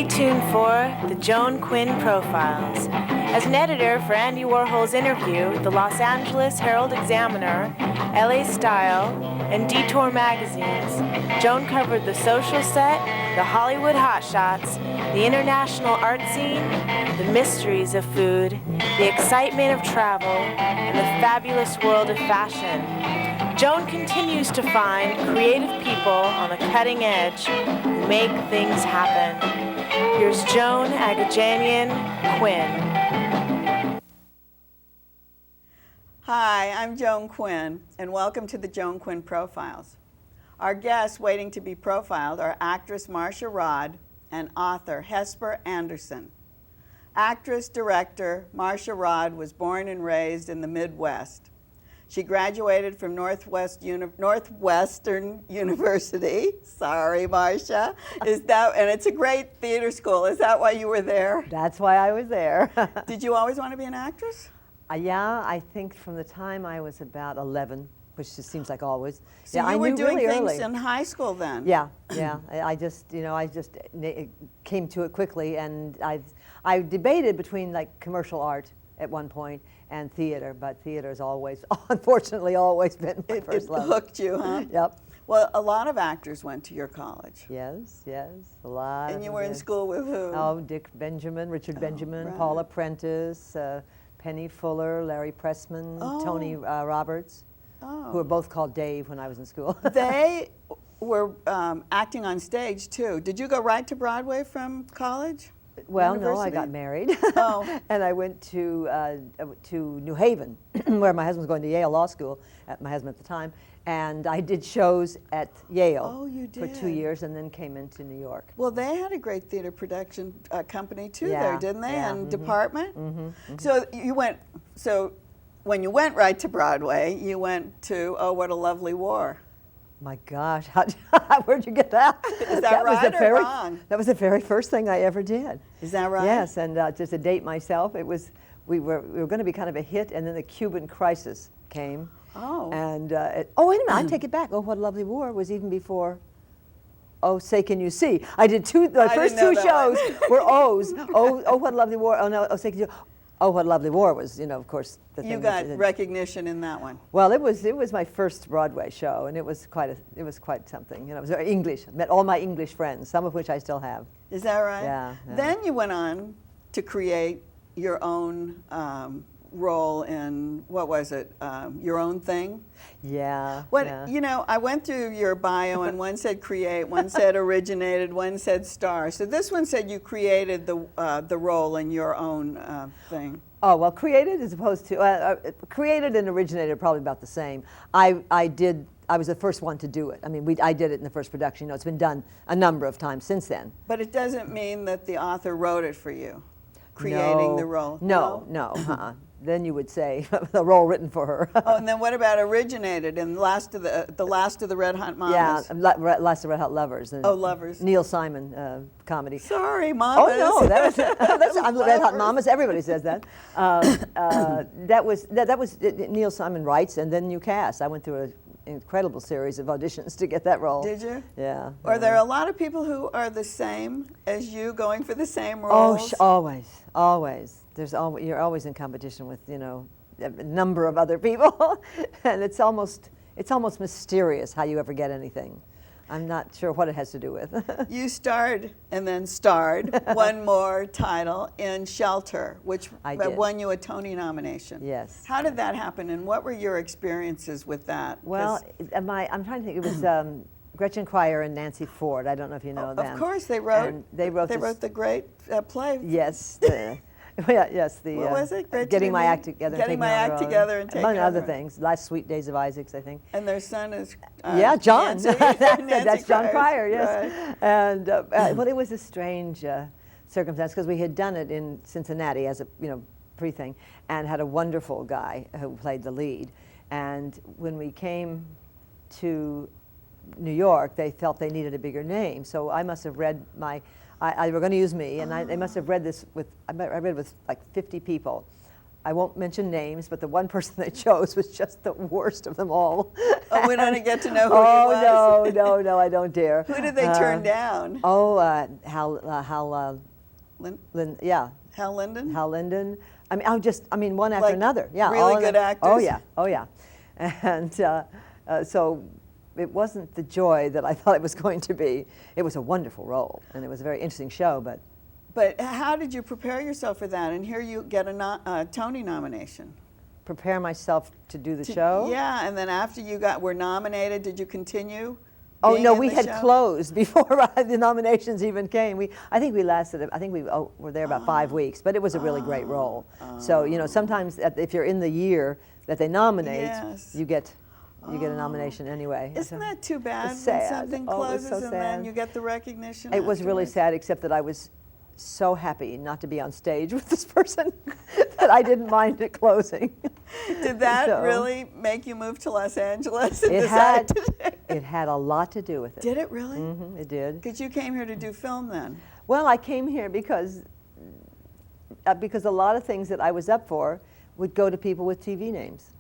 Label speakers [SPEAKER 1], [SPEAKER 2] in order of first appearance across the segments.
[SPEAKER 1] Stay tuned for the Joan Quinn Profiles. As an editor for Andy Warhol's Interview, the Los Angeles Herald-Examiner, LA Style, and Detour magazines, Joan covered the social set, the Hollywood hotshots, the international art scene, the mysteries of food, the excitement of travel, and the fabulous world of fashion. Joan continues to find creative people on the cutting edge who make things happen. Here's Joan Agajanian Quinn.
[SPEAKER 2] Hi, I'm Joan Quinn, and welcome to the Joan Quinn Profiles. Our guests waiting to be profiled are actress Marcia Rodd and author Hesper Anderson. Actress-director Marcia Rodd was born and raised in the Midwest. She graduated from Northwestern University. Sorry, Marcia. And it's a great theater school. Is that why you were there?
[SPEAKER 3] That's why I was there.
[SPEAKER 2] Did you always want to be an actress?
[SPEAKER 3] Yeah, I think from the time I was about 11, which just seems like always.
[SPEAKER 2] So
[SPEAKER 3] yeah,
[SPEAKER 2] you were doing
[SPEAKER 3] really
[SPEAKER 2] things
[SPEAKER 3] early.
[SPEAKER 2] in high school then?
[SPEAKER 3] Yeah. I just came to it quickly, and I debated between like commercial art at one point and theater, but theater's always, unfortunately, always been my first love.
[SPEAKER 2] It hooked you, huh?
[SPEAKER 3] Yep.
[SPEAKER 2] Well, a lot of actors went to your college.
[SPEAKER 3] Yes, a lot.
[SPEAKER 2] And you were in school with who?
[SPEAKER 3] Oh, Dick Benjamin, Richard Benjamin,
[SPEAKER 2] right.
[SPEAKER 3] Paula Prentice, Penny Fuller, Larry Pressman, Tony Roberts, who were both called Dave when I was in school.
[SPEAKER 2] They were acting on stage too. Did you go right to Broadway from college?
[SPEAKER 3] Well,
[SPEAKER 2] University?
[SPEAKER 3] no, I got married.
[SPEAKER 2] Oh.
[SPEAKER 3] And I went to New Haven, where my husband was going to Yale Law School, my husband at the time, and I did shows at Yale for 2 years and then came into New York.
[SPEAKER 2] Well, they had a great theater production company too
[SPEAKER 3] Yeah,
[SPEAKER 2] there, didn't they?
[SPEAKER 3] yeah.
[SPEAKER 2] And department?
[SPEAKER 3] Mm-hmm.
[SPEAKER 2] So when you went right to Broadway, you went to Oh, What a Lovely War.
[SPEAKER 3] My gosh, where'd you get that?
[SPEAKER 2] Is that right or wrong?
[SPEAKER 3] That was the very first thing I ever did.
[SPEAKER 2] Is that right?
[SPEAKER 3] Yes, and just to date myself, we were going to be kind of a hit, and then the Cuban crisis came.
[SPEAKER 2] Oh.
[SPEAKER 3] And oh, wait a minute, I take it back. Oh, What a Lovely War was even before. Oh, Say Can You See? I did the first two shows were O's. Oh, What a Lovely War. Oh no, Oh, Say Can You See? Oh, What a Lovely War was, of course, the thing.
[SPEAKER 2] You got recognition in that one.
[SPEAKER 3] Well, it was my first Broadway show, and it was quite something. It was very English. I met all my English friends, some of which I still have.
[SPEAKER 2] Is that right?
[SPEAKER 3] Yeah.
[SPEAKER 2] Then you went on to create your own role in, what was it, Your Own Thing?
[SPEAKER 3] Yeah.
[SPEAKER 2] I went through your bio, and one said create, one said originated, one said star. So this one said you created the role in Your Own Thing.
[SPEAKER 3] Oh, well, created as opposed to, created and originated are probably about the same. I was the first one to do it. I mean, I did it in the first production. It's been done a number of times since then.
[SPEAKER 2] But it doesn't mean that the author wrote it for you, creating the role.
[SPEAKER 3] No. Then you would say the role written for her.
[SPEAKER 2] Oh, and then what about originated in the last of the Red Hot Mamas?
[SPEAKER 3] Yeah, Last of the Red Hot Lovers.
[SPEAKER 2] Lovers.
[SPEAKER 3] Neil Simon comedy.
[SPEAKER 2] Sorry, Mamas.
[SPEAKER 3] Oh no, that's Red Hot Mamas. Everybody says that. That was Neil Simon writes, and then you cast. I went through an incredible series of auditions to get that role.
[SPEAKER 2] Did you?
[SPEAKER 3] Yeah.
[SPEAKER 2] Are there a lot of people who are the same as you, going for the same roles?
[SPEAKER 3] Oh, always. You're always in competition with a number of other people, and it's almost mysterious how you ever get anything. I'm not sure what it has to do with.
[SPEAKER 2] You starred and then starred one more title in Shelter, which won you a Tony nomination.
[SPEAKER 3] Yes.
[SPEAKER 2] How did that happen, and what were your experiences with that?
[SPEAKER 3] Well, I'm trying to think. It was Gretchen Cryer and Nancy Ford. I don't know if you know them.
[SPEAKER 2] Of course, they wrote the great play.
[SPEAKER 3] Yes. Yes,
[SPEAKER 2] what was it?
[SPEAKER 3] Getting My Act Together.
[SPEAKER 2] Getting My Act Together and taking
[SPEAKER 3] among other things. Last Sweet Days of Isaacs, I think.
[SPEAKER 2] And their son is
[SPEAKER 3] John.
[SPEAKER 2] Nancy
[SPEAKER 3] That's John Cryer, yes.
[SPEAKER 2] Right.
[SPEAKER 3] And well, it was a strange circumstance because we had done it in Cincinnati as a pre-thing, and had a wonderful guy who played the lead. And when we came to New York, they felt they needed a bigger name. So I must have read they were going to use me, and they must have read this I read with like 50 people I won't mention names, but the one person they chose was just the worst of them all.
[SPEAKER 2] Oh, we don't get to know who he was?
[SPEAKER 3] Oh, no, I don't dare.
[SPEAKER 2] Who did they turn down?
[SPEAKER 3] Oh, Hal
[SPEAKER 2] Linden?
[SPEAKER 3] Hal Linden. I mean, one after
[SPEAKER 2] Like
[SPEAKER 3] another. Yeah,
[SPEAKER 2] really good actors?
[SPEAKER 3] Oh, yeah. And so it wasn't the joy that I thought it was going to be. It was a wonderful role, and it was a very interesting show, but...
[SPEAKER 2] But how did you prepare yourself for that? And here you get a Tony nomination.
[SPEAKER 3] Prepare myself to do the show?
[SPEAKER 2] Yeah, and then after you were nominated, did you continue?
[SPEAKER 3] Oh no, we
[SPEAKER 2] the
[SPEAKER 3] had
[SPEAKER 2] show?
[SPEAKER 3] closed before the nominations even came. I think we were there about 5 weeks, but it was a really great role. So sometimes if you're in the year that they nominate,
[SPEAKER 2] yes.
[SPEAKER 3] you get a nomination anyway.
[SPEAKER 2] Isn't that too bad?
[SPEAKER 3] It's sad.
[SPEAKER 2] When something closes
[SPEAKER 3] so
[SPEAKER 2] and
[SPEAKER 3] sad.
[SPEAKER 2] then you get the recognition.
[SPEAKER 3] It was really
[SPEAKER 2] afterwards?
[SPEAKER 3] sad, except that I was so happy not to be on stage with this person that I didn't mind it closing.
[SPEAKER 2] Did that
[SPEAKER 3] So,
[SPEAKER 2] really make you move to Los Angeles and
[SPEAKER 3] it
[SPEAKER 2] decide
[SPEAKER 3] had, it had a lot to do with it.
[SPEAKER 2] Did it really?
[SPEAKER 3] Mm-hmm, it did.
[SPEAKER 2] Because you came here to do film then.
[SPEAKER 3] Well, I came here because a lot of things that I was up for would go to people with TV names,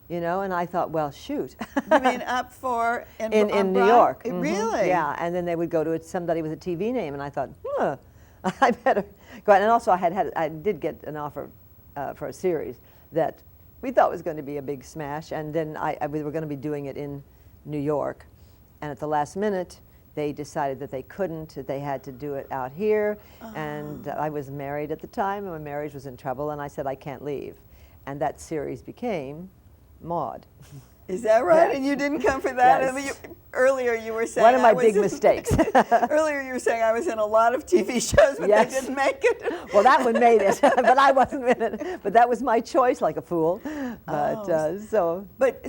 [SPEAKER 3] and I thought, well, shoot.
[SPEAKER 2] You mean up for
[SPEAKER 3] in New York?
[SPEAKER 2] Mm-hmm. Really?
[SPEAKER 3] Yeah, and then they would go to somebody with a TV name, and I thought, I better go out. And also, I did get an offer for a series that we thought was going to be a big smash, and then we were going to be doing it in New York, and at the last minute, they decided that they couldn't, that they had to do it out here, and I was married at the time, and my marriage was in trouble, and I said, I can't leave. And that series became Maude.
[SPEAKER 2] Is that right?
[SPEAKER 3] Yes.
[SPEAKER 2] And you didn't come for that?
[SPEAKER 3] Yes.
[SPEAKER 2] I mean, earlier you were saying
[SPEAKER 3] One of my big mistakes.
[SPEAKER 2] Earlier you were saying I was in a lot of TV shows, but
[SPEAKER 3] Yes.
[SPEAKER 2] they didn't make it.
[SPEAKER 3] Well, that one made it, but I wasn't in it. But that was my choice, like a fool. But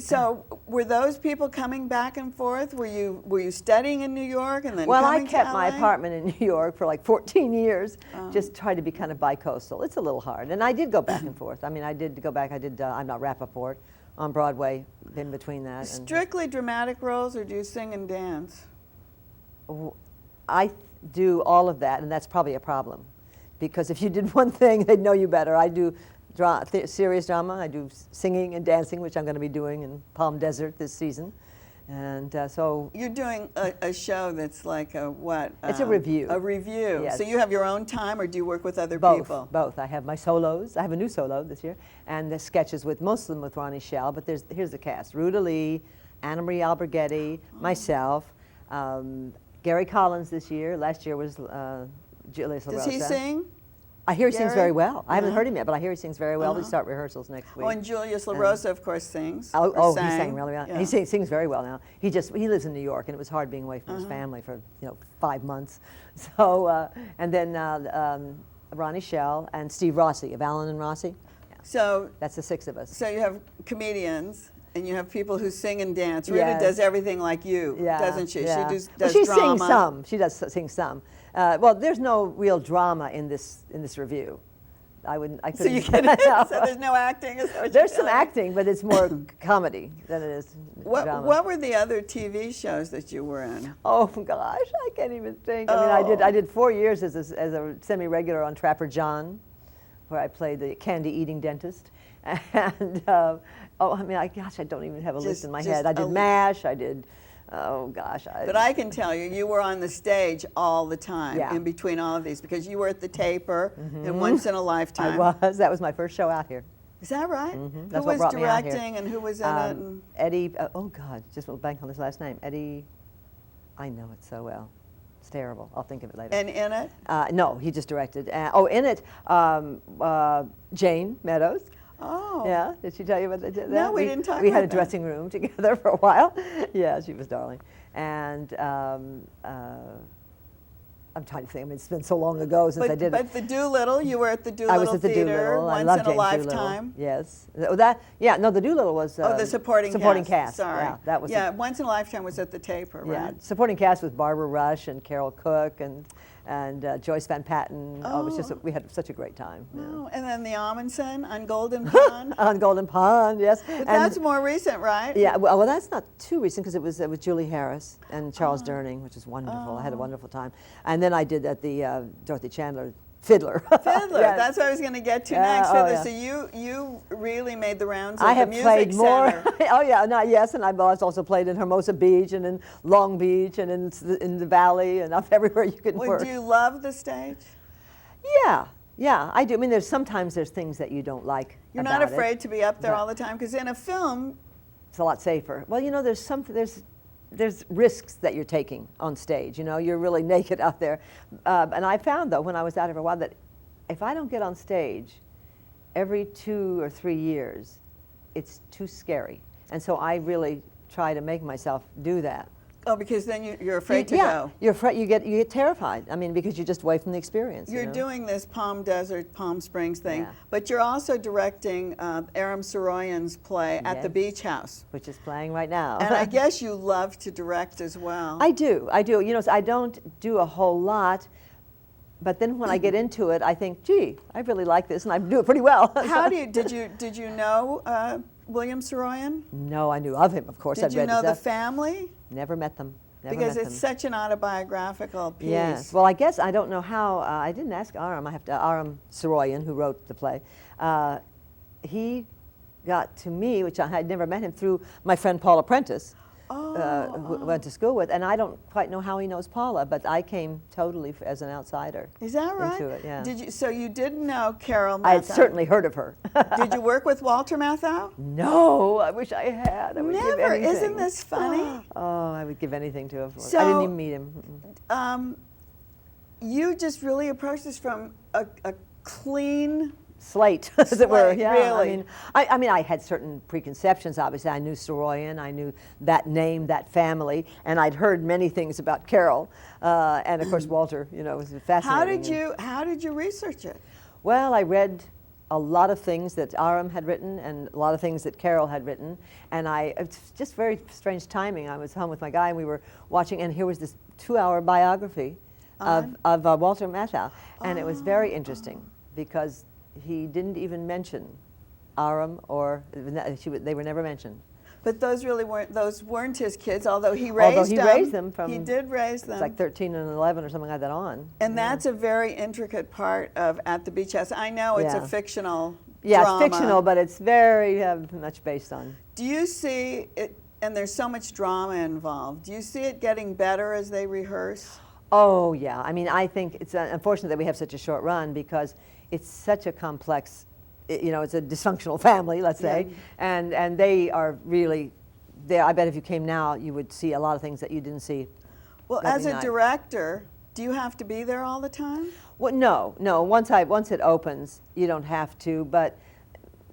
[SPEAKER 2] So were those people coming back and forth? Were you studying in New York and then
[SPEAKER 3] well, I
[SPEAKER 2] coming
[SPEAKER 3] kept
[SPEAKER 2] to
[SPEAKER 3] my
[SPEAKER 2] LA?
[SPEAKER 3] apartment in New York for like 14 years, just tried to be kind of bi-coastal. It's a little hard, and I did go back and forth. I mean, I did go back. I did I'm Not Rappaport on Broadway, in between that. And
[SPEAKER 2] Strictly dramatic roles, or do you sing and dance?
[SPEAKER 3] I do all of that, and that's probably a problem, because if you did one thing, they'd know you better. I do serious drama. I do singing and dancing, which I'm going to be doing in Palm Desert this season. And so
[SPEAKER 2] you're doing a show that's like a what?
[SPEAKER 3] It's a review.
[SPEAKER 2] A review.
[SPEAKER 3] Yes.
[SPEAKER 2] So you have your own time, or do you work with other
[SPEAKER 3] both,
[SPEAKER 2] people?
[SPEAKER 3] Both. I have my solos. I have a new solo this year, and the sketches with most of them with Ronnie Schell. But here's the cast: Ruta Lee, Anna Marie Alberghetti, myself, Gary Collins this year. Last year was Julius LaRosa.
[SPEAKER 2] Does he sing?
[SPEAKER 3] I hear he sings
[SPEAKER 2] Gary?
[SPEAKER 3] very well. I haven't heard him yet, but I hear he sings very well. We start rehearsals next week.
[SPEAKER 2] Oh, and Julius LaRosa, of course, sings.
[SPEAKER 3] He sang really well.
[SPEAKER 2] Yeah.
[SPEAKER 3] He sings very well now. He lives in New York, and it was hard being away from his family for 5 months. So and then Ronnie Schell and Steve Rossi of Allen and Rossi. Yeah.
[SPEAKER 2] So
[SPEAKER 3] That's the 6 of us.
[SPEAKER 2] So you have comedians, and you have people who sing and dance. Rita
[SPEAKER 3] Yes.
[SPEAKER 2] does everything like you,
[SPEAKER 3] Yeah,
[SPEAKER 2] doesn't she?
[SPEAKER 3] yeah.
[SPEAKER 2] She does
[SPEAKER 3] she
[SPEAKER 2] drama.
[SPEAKER 3] sings some. She does sing some. Well, there's no real drama in this review. I couldn't.
[SPEAKER 2] So you get it. So there's no acting. Is that what you're
[SPEAKER 3] There's some
[SPEAKER 2] telling me?
[SPEAKER 3] acting, but it's more comedy than it is drama.
[SPEAKER 2] What were the other TV shows that you were in?
[SPEAKER 3] Oh gosh, I can't even think. I mean, I did 4 years as a semi-regular on Trapper John, where I played the candy-eating dentist. And I don't even have a list in my head. I did MASH. I did. Oh gosh.
[SPEAKER 2] But I can tell you, you were on the stage all the time
[SPEAKER 3] Yeah.
[SPEAKER 2] in between all of these, because you were at the Taper and Once in a Lifetime.
[SPEAKER 3] I was. That was my first show out here.
[SPEAKER 2] Is that right?
[SPEAKER 3] That's
[SPEAKER 2] Who
[SPEAKER 3] what
[SPEAKER 2] was
[SPEAKER 3] brought me out here.
[SPEAKER 2] directing and who was in it? And
[SPEAKER 3] Eddie. Oh God, just went blank on his last name. Eddie. I know it so well. It's terrible. I'll think of it later.
[SPEAKER 2] and in it?
[SPEAKER 3] No, he just directed. In it, Jane Meadows.
[SPEAKER 2] Oh.
[SPEAKER 3] Yeah, did she tell you about that?
[SPEAKER 2] No, we didn't talk
[SPEAKER 3] We had
[SPEAKER 2] about
[SPEAKER 3] a dressing room together for a while. Yeah, she was darling. And I'm trying to think. I mean, it's been so long ago since I did it.
[SPEAKER 2] But the Doolittle, you were at the Doolittle
[SPEAKER 3] I was at the
[SPEAKER 2] Theater
[SPEAKER 3] Doolittle. I
[SPEAKER 2] Once
[SPEAKER 3] love
[SPEAKER 2] in a
[SPEAKER 3] James
[SPEAKER 2] Lifetime.
[SPEAKER 3] Doolittle. Yes. The Doolittle was.
[SPEAKER 2] The supporting
[SPEAKER 3] cast.
[SPEAKER 2] Sorry.
[SPEAKER 3] Yeah, that was.
[SPEAKER 2] Yeah, Once in a Lifetime was at the Taper,
[SPEAKER 3] Yeah,
[SPEAKER 2] right?
[SPEAKER 3] supporting cast with Barbara Rush and Carol Cook and Joyce Van Patten. Oh, it was just we had such a great time. Yeah.
[SPEAKER 2] Oh, and then the Amundsen on Golden Pond.
[SPEAKER 3] On Golden Pond, yes.
[SPEAKER 2] But that's more recent, right?
[SPEAKER 3] Yeah, well, that's not too recent because it was with Julie Harris and Charles Durning, which is wonderful. I had a wonderful time. And then I did at the Dorothy Chandler Fiddler.
[SPEAKER 2] Fiddler.
[SPEAKER 3] Yes.
[SPEAKER 2] That's what I was going to get to next.
[SPEAKER 3] oh,
[SPEAKER 2] Fiddler.
[SPEAKER 3] yeah.
[SPEAKER 2] So you really made the rounds of
[SPEAKER 3] I
[SPEAKER 2] the
[SPEAKER 3] have
[SPEAKER 2] music
[SPEAKER 3] played more.
[SPEAKER 2] center.
[SPEAKER 3] Oh yeah, not yes, and I've also played in Hermosa Beach and in Long Beach and in the Valley and up everywhere you can work.
[SPEAKER 2] Do you love the stage?
[SPEAKER 3] Yeah, yeah, I do. I mean, sometimes there's things that you don't like.
[SPEAKER 2] You're not
[SPEAKER 3] about
[SPEAKER 2] afraid
[SPEAKER 3] it,
[SPEAKER 2] to be up there
[SPEAKER 3] but
[SPEAKER 2] all the time, because in a film,
[SPEAKER 3] it's a lot safer. Well, you know, there's risks that you're taking on stage. You know, you're really naked out there. And I found, though, when I was out here for a while, that if I don't get on stage every 2 or 3 years, it's too scary. And so I really try to make myself do that.
[SPEAKER 2] oh, because then you're afraid to
[SPEAKER 3] yeah,
[SPEAKER 2] go.
[SPEAKER 3] you're afraid. You get terrified. I mean, because you're just away from the experience.
[SPEAKER 2] You're
[SPEAKER 3] you know?
[SPEAKER 2] doing this Palm Desert, Palm Springs thing,
[SPEAKER 3] Yeah.
[SPEAKER 2] but you're also directing Aram Saroyan's play at the
[SPEAKER 3] Yes.
[SPEAKER 2] Beach House.
[SPEAKER 3] Which is playing right now.
[SPEAKER 2] And I guess you love to direct as well.
[SPEAKER 3] I do. You know, so I don't do a whole lot, but then when I get into it, I think, gee, I really like this, and I do it pretty well.
[SPEAKER 2] How did you know William Saroyan?
[SPEAKER 3] No, I knew of him, of course.
[SPEAKER 2] Did
[SPEAKER 3] I'd
[SPEAKER 2] you
[SPEAKER 3] read
[SPEAKER 2] know
[SPEAKER 3] his
[SPEAKER 2] the
[SPEAKER 3] stuff.
[SPEAKER 2] family?
[SPEAKER 3] Never met them. Never
[SPEAKER 2] Because
[SPEAKER 3] met
[SPEAKER 2] it's
[SPEAKER 3] them.
[SPEAKER 2] such an autobiographical piece.
[SPEAKER 3] Yes. Well, I guess I don't know how. I didn't ask Aram. I have to. Aram Saroyan, who wrote the play, he got to me, which I had never met him, through my friend Paula Prentice, who went to school with, and I don't quite know how he knows Paula, but I came totally as an outsider.
[SPEAKER 2] Is that right?
[SPEAKER 3] Into it, yeah.
[SPEAKER 2] So you didn't know Carol Matthau?
[SPEAKER 3] I had certainly heard of her.
[SPEAKER 2] Did you work with Walter Matthau?
[SPEAKER 3] No, I wish I had. I would give
[SPEAKER 2] Never.
[SPEAKER 3] anything.
[SPEAKER 2] Isn't this funny?
[SPEAKER 3] Oh, I would give anything to have. I
[SPEAKER 2] So-
[SPEAKER 3] didn't even meet him.
[SPEAKER 2] You just really approached this from a clean
[SPEAKER 3] Slate, as it were.
[SPEAKER 2] Slate,
[SPEAKER 3] Yeah.
[SPEAKER 2] really.
[SPEAKER 3] I mean, I had certain preconceptions. Obviously, I knew Saroyan, I knew that name, that family, and I'd heard many things about Carol, and of course Walter. You know, was fascinating.
[SPEAKER 2] How did you research it?
[SPEAKER 3] Well, I read a lot of things that Aram had written and a lot of things that Carol had written, and it's just very strange timing. I was home with my guy, and we were watching, and here was this 2-hour biography of Walter Matthau, and it was very interesting because he didn't even mention Aram, or they were never mentioned.
[SPEAKER 2] But those weren't his kids, although he raised them.
[SPEAKER 3] Although he raised them from,
[SPEAKER 2] he did raise them.
[SPEAKER 3] It's like 13 and 11 or something like that on.
[SPEAKER 2] And that's a very intricate part of At the Beach House. I know it's a fictional drama.
[SPEAKER 3] It's fictional, but it's very much based on.
[SPEAKER 2] Do you see it, and there's so much drama involved, do you see it getting better as they rehearse?
[SPEAKER 3] Oh, yeah. I mean, I think it's unfortunate that we have such a short run because it's such a complex, you know, it's a dysfunctional family, let's say, and they are really, I bet if you came now, you would see a lot of things that you didn't see.
[SPEAKER 2] Well, as a director, do you have to be there all the time?
[SPEAKER 3] Well, no. Once it opens, you don't have to. But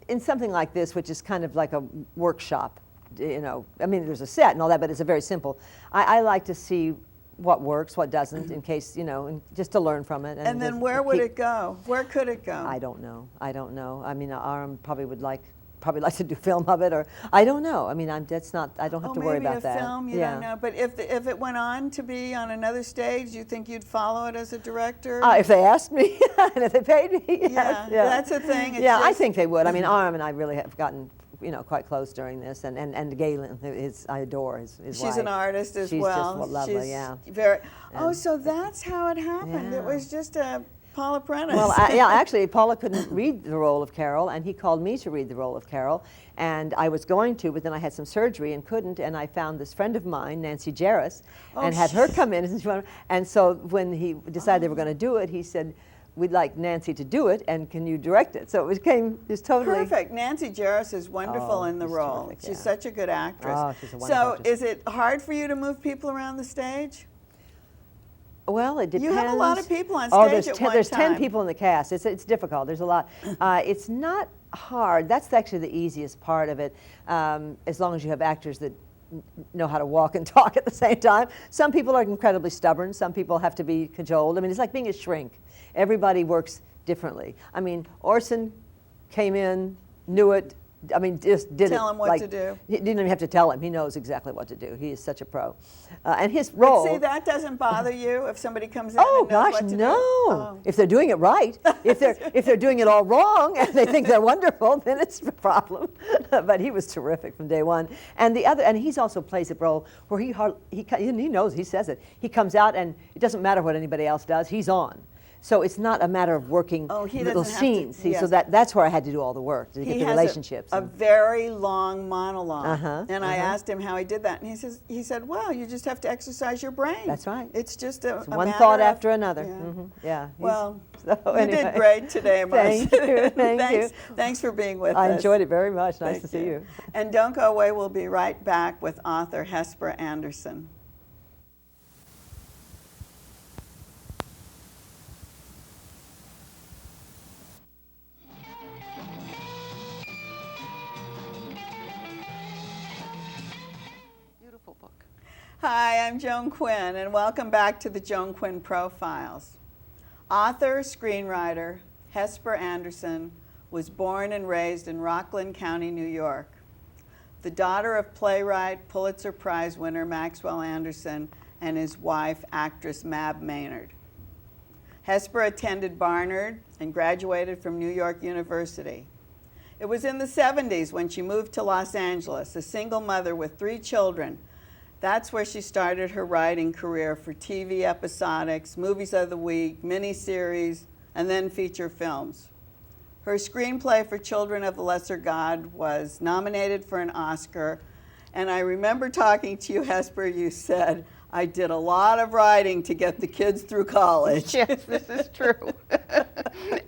[SPEAKER 3] in something like this, which is kind of like a workshop, you know, I mean, there's a set and all that, but it's a very simple. I like to see what works, what doesn't, in case, you know, and just to learn from it.
[SPEAKER 2] And then where would it go? Where could it go?
[SPEAKER 3] I don't know. I mean, Aram probably would like to do film of it, or I don't know. I mean, I don't have to worry about that.
[SPEAKER 2] Maybe a film, you don't know. But if it went on to be on another stage, you think you'd follow it as a director?
[SPEAKER 3] If they asked me and if they paid me, yes,
[SPEAKER 2] yeah, that's the thing. It's
[SPEAKER 3] I think they would. I mean, Aram and I really have gotten, you know, quite close during this, and Galen, I adore his
[SPEAKER 2] She's
[SPEAKER 3] wife.
[SPEAKER 2] an artist as well.
[SPEAKER 3] She's just lovely,
[SPEAKER 2] She's
[SPEAKER 3] yeah.
[SPEAKER 2] Very. So that's how it happened.
[SPEAKER 3] Yeah.
[SPEAKER 2] It was just a Paula Prentice.
[SPEAKER 3] Well, actually, Paula couldn't read the role of Carol, and he called me to read the role of Carol, and I was going to, but then I had some surgery and couldn't, and I found this friend of mine, Nancy Jarris, and had her come in, and so when he decided they were going to do it, he said, we'd like Nancy to do it, and can you direct it? So it came just totally
[SPEAKER 2] perfect. Nancy Jarris is wonderful in the role.
[SPEAKER 3] Terrific,
[SPEAKER 2] She's such a good actress.
[SPEAKER 3] Oh, she's a wonderful actress.
[SPEAKER 2] Is it hard for you to move people around the stage?
[SPEAKER 3] Well, it depends.
[SPEAKER 2] You have a lot of people on stage at one
[SPEAKER 3] there's
[SPEAKER 2] time.
[SPEAKER 3] 10 people in the cast. It's difficult. There's a lot. It's not hard. That's actually the easiest part of it, as long as you have actors that know how to walk and talk at the same time. Some people are incredibly stubborn. Some people have to be cajoled. I mean, it's like being a shrink. Everybody works differently. I mean, Orson came in, knew it. I mean, just did it.
[SPEAKER 2] Tell him what to do.
[SPEAKER 3] He didn't even have to tell him. He knows exactly what to do. He is such a pro. And his role...
[SPEAKER 2] But see, that doesn't bother you if somebody comes in
[SPEAKER 3] Oh
[SPEAKER 2] and knows
[SPEAKER 3] gosh,
[SPEAKER 2] what to
[SPEAKER 3] no!
[SPEAKER 2] do? Oh.
[SPEAKER 3] If they're doing it right, if they're doing it all wrong and they think they're wonderful, then it's a problem. But he was terrific from day one. And he's also plays a role where he knows, he says it. He comes out and it doesn't matter what anybody else does. He's on. So it's not a matter of working
[SPEAKER 2] he
[SPEAKER 3] little
[SPEAKER 2] doesn't have to-
[SPEAKER 3] scenes. See, so
[SPEAKER 2] yes.
[SPEAKER 3] that's where I had to do all the work, to get
[SPEAKER 2] He
[SPEAKER 3] the
[SPEAKER 2] has
[SPEAKER 3] relationships.
[SPEAKER 2] a very long monologue,
[SPEAKER 3] Uh-huh,
[SPEAKER 2] and I asked him how he did that, and he said, "Well, you just have to exercise your brain.
[SPEAKER 3] That's right.
[SPEAKER 2] It's just a
[SPEAKER 3] one
[SPEAKER 2] matter
[SPEAKER 3] thought
[SPEAKER 2] of-
[SPEAKER 3] after another.
[SPEAKER 2] Yeah.
[SPEAKER 3] Yeah.
[SPEAKER 2] Well,
[SPEAKER 3] so
[SPEAKER 2] you
[SPEAKER 3] anyway.
[SPEAKER 2] did great today, Marcia.
[SPEAKER 3] Thank you. Thank
[SPEAKER 2] thanks,
[SPEAKER 3] you.
[SPEAKER 2] Thanks for being with us.
[SPEAKER 3] I enjoyed it very much. Nice
[SPEAKER 2] Thank
[SPEAKER 3] to see you.
[SPEAKER 2] And don't go away. We'll be right back with author Hesper Anderson.
[SPEAKER 4] Beautiful book.
[SPEAKER 2] Hi, I'm Joan Quinn, and welcome back to the Joan Quinn Profiles. Author, screenwriter Hesper Anderson was born and raised in Rockland County, New York. The daughter of playwright, Pulitzer Prize winner Maxwell Anderson and his wife, actress Mab Maynard. Hesper attended Barnard and graduated from New York University. It was in the 70s when she moved to Los Angeles, a single mother with 3 children. That's where she started her writing career for TV episodics, movies of the week, miniseries, and then feature films. Her screenplay for Children of the Lesser God was nominated for an Oscar, and I remember talking to you, Hesper, you said, "I did a lot of writing to get the kids through college."
[SPEAKER 4] Yes, this is true.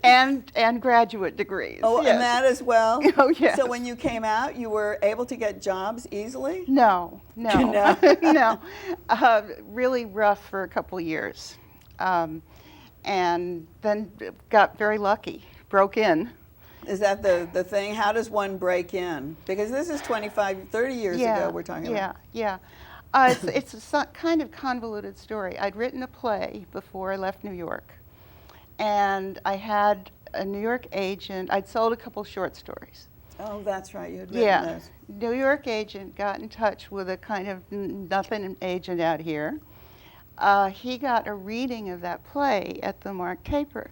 [SPEAKER 4] and graduate degrees.
[SPEAKER 2] Oh,
[SPEAKER 4] yes.
[SPEAKER 2] and that as well?
[SPEAKER 4] Oh, yes.
[SPEAKER 2] So when you came out, you were able to get jobs easily?
[SPEAKER 4] No.
[SPEAKER 2] No.
[SPEAKER 4] No. Really rough for a couple of years. And then got very lucky, broke in.
[SPEAKER 2] Is that the thing? How does one break in? Because this is 25, 30 years ago we're talking about.
[SPEAKER 4] Yeah. It's a kind of convoluted story. I'd written a play before I left New York. And I had a New York agent. I'd sold a couple short stories.
[SPEAKER 2] Oh, that's right. You had written those.
[SPEAKER 4] New York agent got in touch with a kind of nothing agent out here. He got a reading of that play at the Mark Taper.